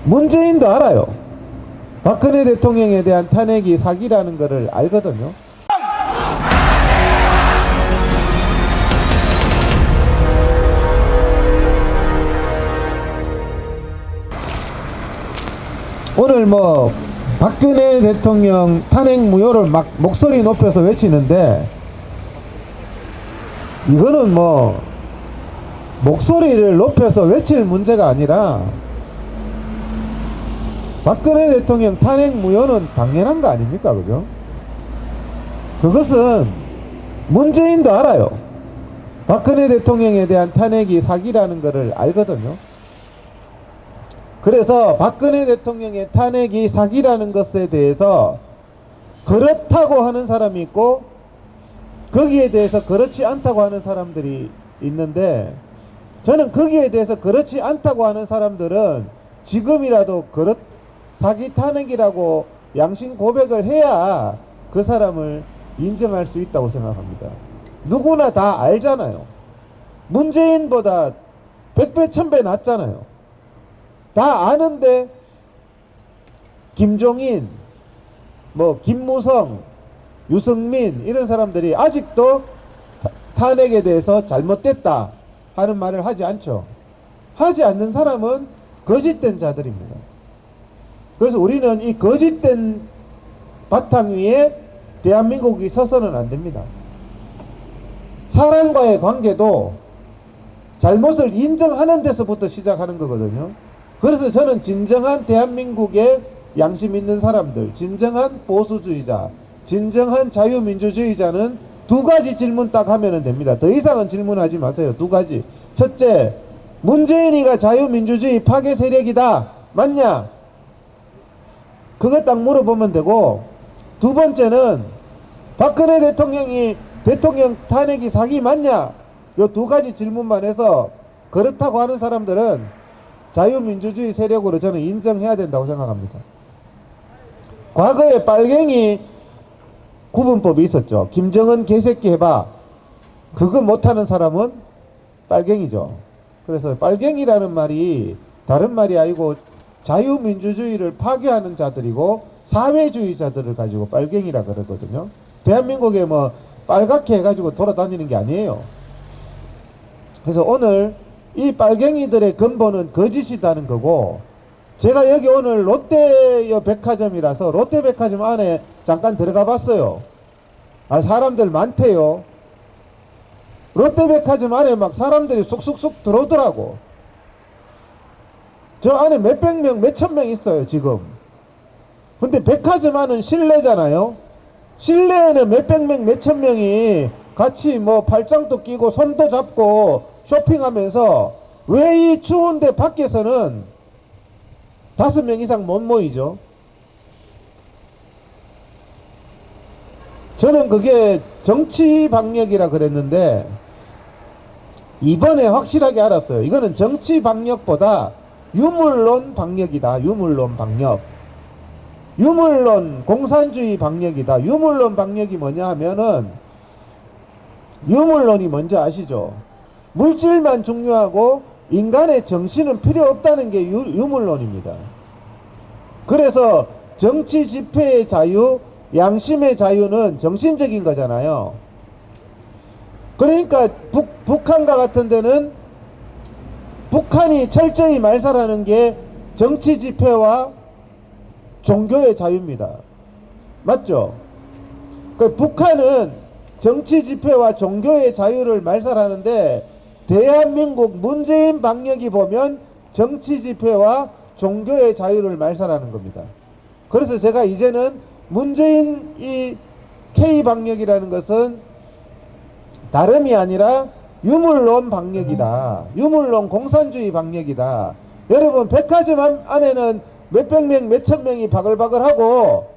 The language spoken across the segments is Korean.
문재인도 알아요. 박근혜 대통령에 대한 탄핵이 사기라는 것을 알거든요. 오늘 뭐 박근혜 대통령 탄핵 무효를 막 목소리 높여서 외치는데, 이거는 뭐 목소리를 높여서 외칠 문제가 아니라 박근혜 대통령 탄핵 무효는 당연한 거 아닙니까? 그죠? 그것은 문재인도 알아요. 박근혜 대통령에 대한 탄핵이 사기라는 것을 알거든요. 그래서 박근혜 대통령의 탄핵이 사기라는 것에 대해서 그렇다고 하는 사람이 있고, 거기에 대해서 그렇지 않다고 하는 사람들이 있는데, 저는 거기에 대해서 그렇지 않다고 하는 사람들은 지금이라도 사기 탄핵이라고 양심 고백을 해야 그 사람을 인정할 수 있다고 생각합니다. 누구나 다 알잖아요. 문재인보다 100배 1000배 낫잖아요. 다 아는데 김종인, 뭐 김무성, 유승민 이런 사람들이 아직도 탄핵에 대해서 잘못됐다 하는 말을 하지 않죠. 하지 않는 사람은 거짓된 자들입니다. 그래서 우리는 이 거짓된 바탕 위에 대한민국이 서서는 안 됩니다. 사람과의 관계도 잘못을 인정하는 데서부터 시작하는 거거든요. 그래서 저는 진정한 대한민국의 양심 있는 사람들, 진정한 보수주의자, 진정한 자유민주주의자는 두 가지 질문 딱 하면 됩니다. 더 이상은 질문하지 마세요. 두 가지. 첫째, 문재인이가 자유민주주의 파괴 세력이다. 맞냐? 그거 딱 물어보면 되고, 두 번째는 박근혜 대통령이 대통령 탄핵이 사기 맞냐? 요 두 가지 질문만 해서 그렇다고 하는 사람들은 자유민주주의 세력으로 저는 인정해야 된다고 생각합니다. 과거에 빨갱이 구분법이 있었죠. 김정은 개새끼 해봐. 그거 못하는 사람은 빨갱이죠. 그래서 빨갱이라는 말이 다른 말이 아니고 자유민주주의를 파괴하는 자들이고 사회주의자들을 가지고 빨갱이라 그러거든요. 대한민국에 뭐 빨갛게 해가지고 돌아다니는 게 아니에요. 그래서 오늘 이 빨갱이들의 근본은 거짓이라는 거고, 제가 여기 오늘 롯데 백화점이라서 롯데 백화점 안에 잠깐 들어가 봤어요. 아, 사람들 많대요. 롯데 백화점 안에 막 사람들이 쑥쑥쑥 들어오더라고. 저 안에 몇백 명, 몇천 명 있어요, 지금. 근데 백화점 안은 실내잖아요. 실내에는 몇백 명, 몇천 명이 같이 뭐 팔짱도 끼고 손도 잡고 쇼핑하면서 왜 이 추운데 밖에서는 5명 이상 못 모이죠? 저는 그게 정치 방역이라 그랬는데 이번에 확실하게 알았어요. 이거는 정치 방역보다 유물론 방역이다. 유물론 방역. 유물론 공산주의 방역이다. 유물론 방역이 뭐냐 하면은, 유물론이 뭔지 아시죠? 물질만 중요하고 인간의 정신은 필요 없다는 게 유물론입니다. 그래서 정치 집회의 자유, 양심의 자유는 정신적인 거잖아요. 그러니까 북한과 같은 데는 북한이 철저히 말살하는 게 정치 집회와 종교의 자유입니다. 맞죠? 그 북한은 정치 집회와 종교의 자유를 말살하는데, 대한민국 문재인 방역이 보면 정치 집회와 종교의 자유를 말살하는 겁니다. 그래서 제가 이제는 문재인 이 K 방역이라는 것은 다름이 아니라 유물론 방역이다. 유물론 공산주의 방역이다. 여러분, 백화점 안에는 몇백 명, 몇천 명이 바글바글하고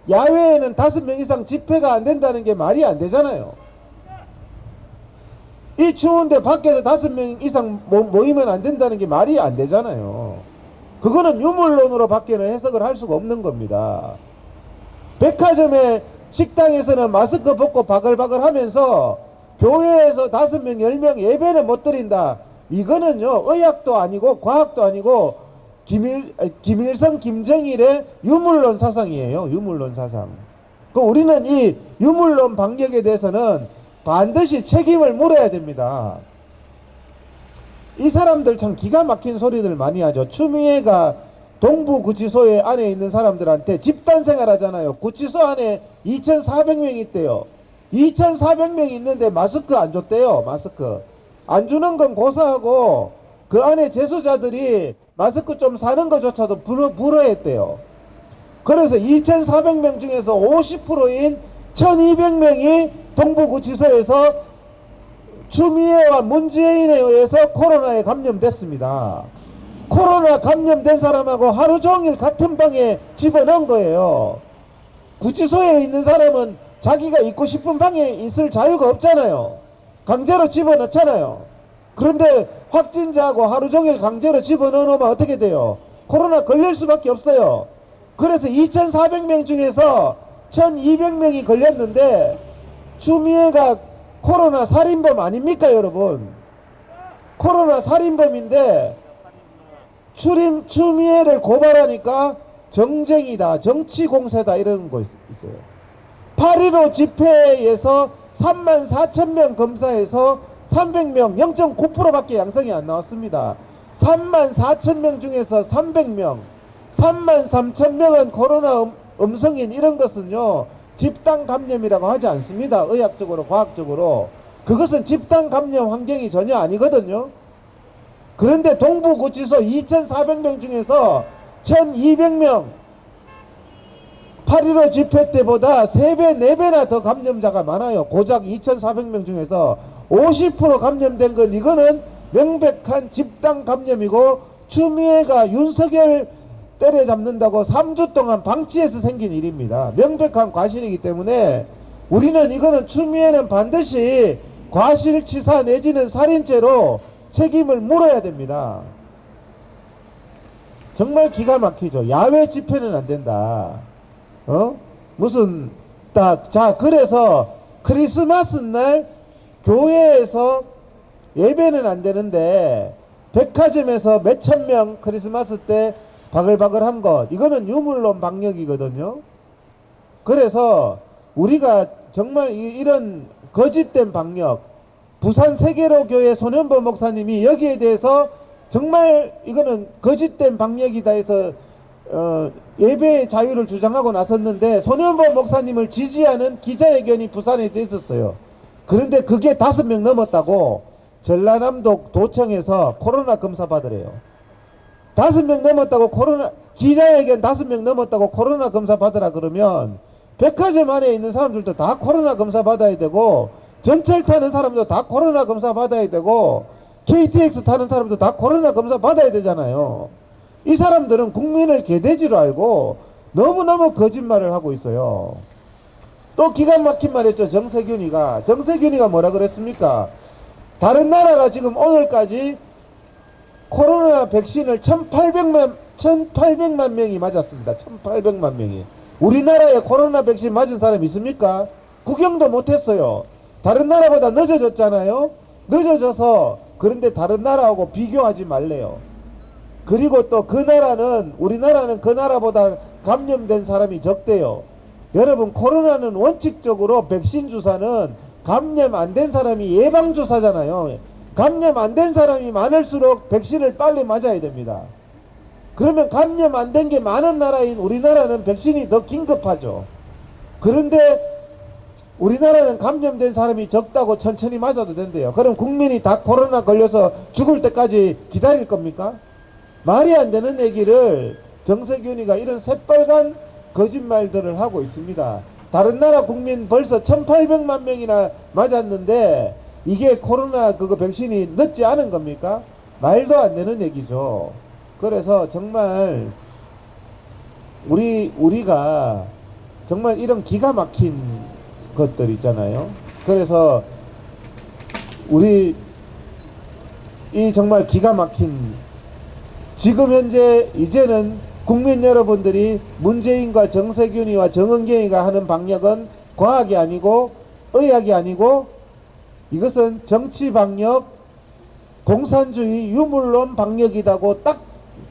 야외에는 5명 이상 집회가 안 된다는 게 말이 안 되잖아요. 이 추운데 밖에서 5명 이상 모이면 안 된다는 게 말이 안 되잖아요. 그거는 유물론으로 밖에는 해석을 할 수가 없는 겁니다. 백화점에 식당에서는 마스크 벗고 바글바글 하면서 교회에서 5명, 10명 예배는 못 드린다. 이거는요, 의학도 아니고 과학도 아니고 김일성, 김정일의 유물론 사상이에요. 유물론 사상. 우리는 이 유물론 방역에 대해서는 반드시 책임을 물어야 됩니다. 이 사람들 참 기가 막힌 소리들 많이 하죠. 추미애가 동부구치소에 안에 있는 사람들한테 집단 생활하잖아요. 구치소 안에 2,400명이 있대요. 2,400명이 있는데 마스크 안 줬대요. 마스크 안 주는 건 고사하고 그 안에 재소자들이 마스크 좀 사는 것조차도 불허했대요. 그래서 2,400명 중에서 50%인 1,200명이 동부구치소에서 추미애와 문재인에 의해서 코로나에 감염됐습니다. 코로나 감염된 사람하고 하루 종일 같은 방에 집어넣은 거예요. 구치소에 있는 사람은 자기가 있고 싶은 방에 있을 자유가 없잖아요. 강제로 집어넣잖아요. 그런데 확진자하고 하루 종일 강제로 집어넣으면 어떻게 돼요? 코로나 걸릴 수밖에 없어요. 그래서 2,400명 중에서 1,200명이 걸렸는데 추미애가 코로나 살인범 아닙니까 여러분? 코로나 살인범인데 추미애를 고발하니까 정쟁이다, 정치공세다 이런 거 있어요. 8.15 집회에서 34,000명 검사해서 300명 0.9%밖에 양성이 안 나왔습니다. 34,000명 중에서 300명 33,000명은 코로나 음성인 이런 것은요 집단 감염이라고 하지 않습니다. 의학적으로 과학적으로 그것은 집단 감염 환경이 전혀 아니거든요. 그런데 동부구치소 2,400명 중에서 1,200명 8.15 집회 때보다 3배 4배나 더 감염자가 많아요. 고작 2,400명 중에서 50% 감염된 건 이거는 명백한 집단 감염이고 추미애가 윤석열 때려잡는다고 3주 동안 방치해서 생긴 일입니다. 명백한 과실이기 때문에 우리는 이거는 추미애는 반드시 과실치사 내지는 살인죄로 책임을 물어야 됩니다. 정말 기가 막히죠. 야외 집회는 안 된다. 무슨 자 그래서 크리스마스 날 교회에서 예배는 안 되는데 백화점에서 몇천 명 크리스마스 때 바글바글 한 것 이거는 유물론 방역이거든요. 그래서 우리가 정말 이런 거짓된 방역 부산 세계로교회 손현보 목사님이 여기에 대해서 정말 이거는 거짓된 방역이다 해서 예배의 자유를 주장하고 나섰는데 손현보 목사님을 지지하는 기자회견이 부산에서 있었어요. 그런데 그게 5명 넘었다고 전라남도 도청에서 코로나 검사 받으래요. 5명 넘었다고 기자회견 5명 넘었다고 코로나 검사 받으라 그러면 백화점 안에 있는 사람들도 다 코로나 검사 받아야 되고 전철 타는 사람도 다 코로나 검사 받아야 되고 KTX 타는 사람도 다 코로나 검사 받아야 되잖아요. 이 사람들은 국민을 개돼지로 알고 너무너무 거짓말을 하고 있어요. 또 기가 막힌 말 했죠. 정세균이가 뭐라 그랬습니까? 다른 나라가 지금 오늘까지 코로나 백신을 1,800만 명이 맞았습니다. 1,800만 명이. 우리나라에 코로나 백신 맞은 사람 있습니까? 구경도 못했어요. 다른 나라보다 늦어졌잖아요. 늦어져서 그런데 다른 나라하고 비교하지 말래요. 그리고 또 우리나라는 그 나라보다 감염된 사람이 적대요. 여러분 코로나는 원칙적으로 백신 주사는 감염 안 된 사람이 예방주사잖아요. 감염 안 된 사람이 많을수록 백신을 빨리 맞아야 됩니다. 그러면 감염 안 된 게 많은 나라인 우리나라는 백신이 더 긴급하죠. 그런데 우리나라는 감염된 사람이 적다고 천천히 맞아도 된대요. 그럼 국민이 다 코로나 걸려서 죽을 때까지 기다릴 겁니까? 말이 안 되는 얘기를 정세균이가 이런 새빨간 거짓말들을 하고 있습니다. 다른 나라 국민 벌써 1,800만 명이나 맞았는데 이게 코로나 그거 백신이 늦지 않은 겁니까? 말도 안 되는 얘기죠. 그래서 정말 우리가 정말 이런 기가 막힌 것들 있잖아요. 그래서 이 정말 기가 막힌 지금 현재 이제는 국민 여러분들이 문재인과 정세균이와 정은경이가 하는 방역은 과학이 아니고 의학이 아니고 이것은 정치 방역, 공산주의 유물론 방역이라고 딱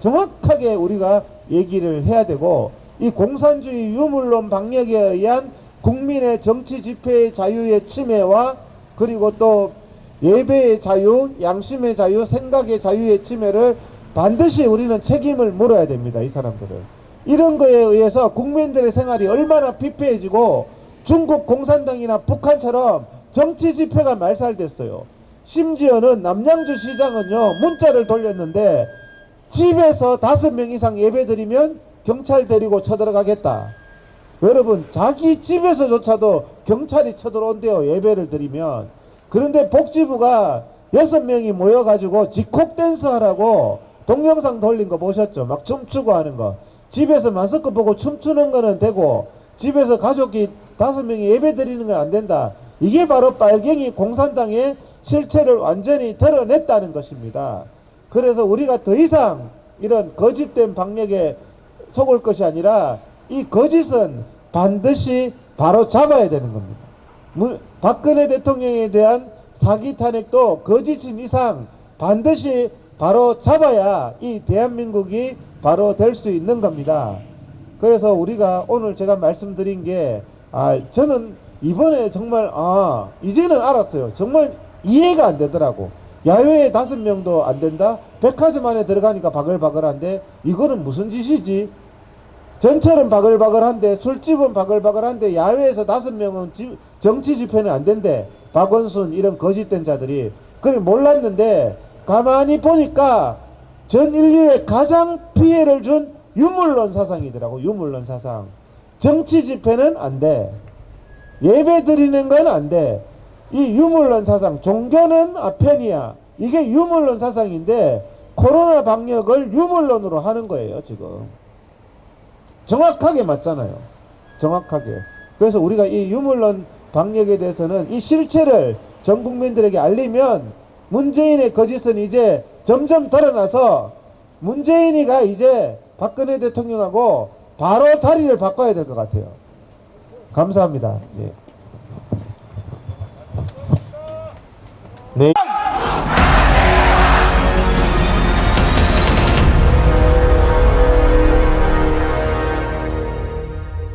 정확하게 우리가 얘기를 해야 되고, 이 공산주의 유물론 방역에 의한 국민의 정치 집회의 자유의 침해와 그리고 또 예배의 자유, 양심의 자유, 생각의 자유의 침해를 반드시 우리는 책임을 물어야 됩니다. 이 사람들은. 이런 거에 의해서 국민들의 생활이 얼마나 피폐해지고 중국 공산당이나 북한처럼 정치 집회가 말살됐어요. 심지어는 남양주 시장은요, 문자를 돌렸는데 집에서 5명 이상 예배드리면 경찰 데리고 쳐들어가겠다. 여러분, 자기 집에서조차도 경찰이 쳐들어온대요, 예배를 드리면. 그런데 복지부가 6명이 모여가지고 지콕 댄스 하라고 동영상 돌린 거 보셨죠? 막 춤추고 하는 거. 집에서 마스크 보고 춤추는 거는 되고 집에서 가족이 5명이 예배 드리는 건 안 된다. 이게 바로 빨갱이 공산당의 실체를 완전히 드러냈다는 것입니다. 그래서 우리가 더 이상 이런 거짓된 방역에 속을 것이 아니라 이 거짓은 반드시 바로 잡아야 되는 겁니다. 박근혜 대통령에 대한 사기 탄핵도 거짓인 이상 반드시 바로 잡아야 이 대한민국이 바로 될 수 있는 겁니다. 그래서 우리가 오늘 제가 말씀드린 게 저는 이번에 정말 이제는 알았어요. 정말 이해가 안 되더라고. 야외에 5명도 안 된다? 백화점 안에 들어가니까 바글바글한데 이거는 무슨 짓이지? 전철은 바글바글한데 술집은 바글바글한데 야외에서 5명은 정치 집회는 안 된대. 박원순 이런 거짓된 자들이. 그래 몰랐는데 가만히 보니까 전 인류에 가장 피해를 준 유물론 사상이더라고. 유물론 사상. 정치 집회는 안 돼. 예배 드리는 건 안 돼. 이 유물론 사상, 종교는 아편이야. 이게 유물론 사상인데 코로나 방역을 유물론으로 하는 거예요, 지금. 정확하게 맞잖아요. 정확하게. 그래서 우리가 이 유물론 방역에 대해서는 이 실체를 전 국민들에게 알리면 문재인의 거짓은 이제 점점 드러나서 문재인이가 이제 박근혜 대통령하고 바로 자리를 바꿔야 될 것 같아요. 감사합니다. 네. 네.